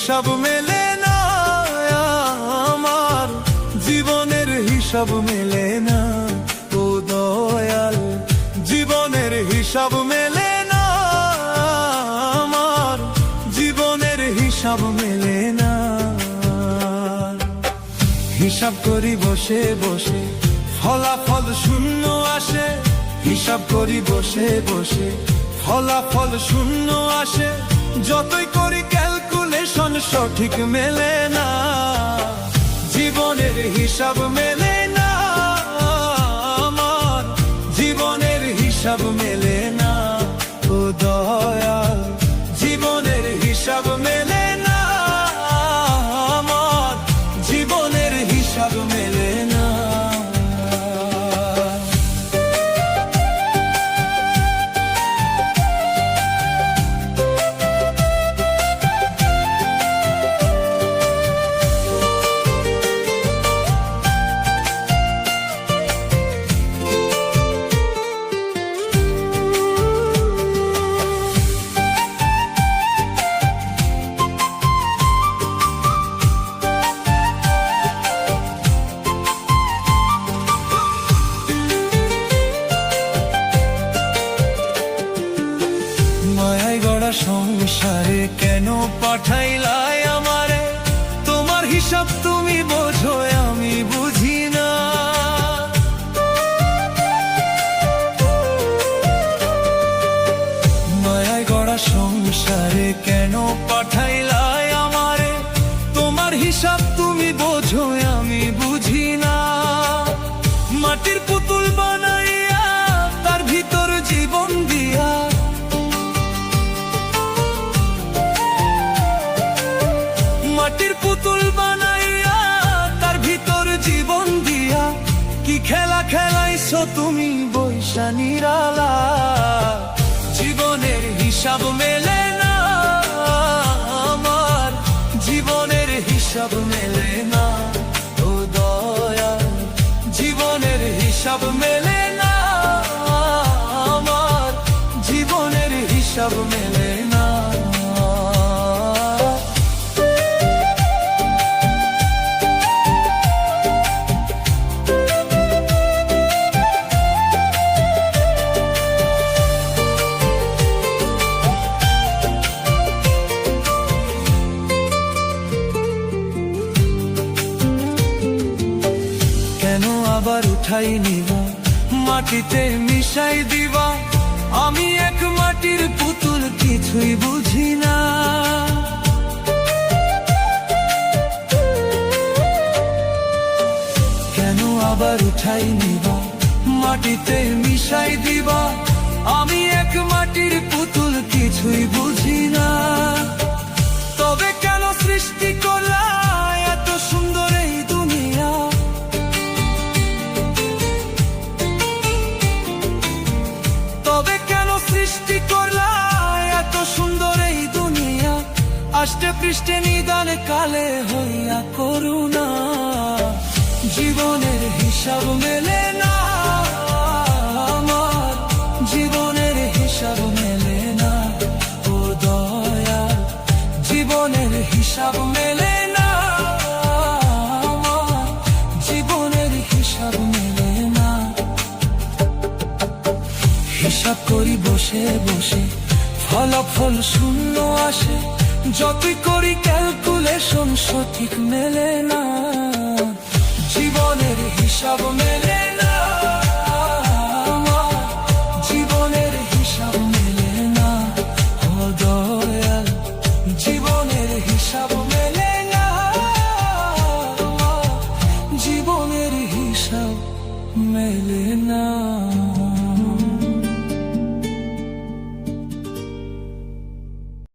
হিসাব মেলে না, আমার জীবনের হিসাব মেলে না। ও দয়াল, জীবনের হিসাব মেলে না, আমার জীবনের হিসাব মেলে না। হিসাব করি বসে বসে, ফলাফল শূন্য আসে। হিসাব করি বসে বসে, ফলাফল শূন্য আসে। যতই করি ক্যালকুলেশন সঠিক মেলে না, জীবনের হিসাব মেলে না, আমার জীবনের হিসাব মেলে না। ও দয়াল, জীবনের হিসাব মেলে না, আমার জীবনের হিসাব মেলে না। মায়ায় গড়া সংসারে কেন পাঠাইলাই আমারে? তোমার হিসাব তুমি বোঝো, আমি বুঝি না। মায়ায় গড়া সংসারে কেন পাঠাইলাই আমারে? তোমার হিসাব তুমি বোঝো, আমি বুঝি না। মাটির পুতুল বানাইয়া তার ভিতর জীবন দিয়া, মাটির পুতুল বানাইয়া তার ভিতর জীবন দিয়া, কি খেলা খেলাইছো তুমি বৈশা নিরালা। জীবনের হিসাব মেলে না, আমার জীবনের হিসাব মেলে না। ও দয়াল, জীবনের হিসাব মেলে না, আমার জীবনের হিসাব মেলে না। আবার উঠাই নিবা, মাটিতে মিশাই দিবা। আমি এক মাটির পুতুল, কিছুই বুঝি না। কেন আবার উঠাই নিবা, মাটিতে মিশাই দিবা। আমি এক মাটির পুতুল, কিছুই বুঝি না। তবে কেন সৃষ্টি করলা এত সুন্দর এই দুনিয়া? তবে কেন সৃষ্টি করলা এত সুন্দর এই দুনিয়া? আষ্টে পৃষ্ঠে নিদান কালে হইয়া করুণা। জীবনের হিসাব মেলে না, আমার জীবনের হিসাব মেলে না। ও দয়াল, জীবনের হিসাব মেলে না, আমার জীবনের হিসাব মেলে না। হিসাব করি বসে বসে, ফলাফল শূন্য আসে। যতই করি ক্যালকুলেশন সঠিক মেলে না, জীবনের হিসাব মেলে না, জীবনের হিসাব মেলে না। ও দয়াল, জীবনের হিসাব মেলে না, জীবনের হিসাব মেলে না।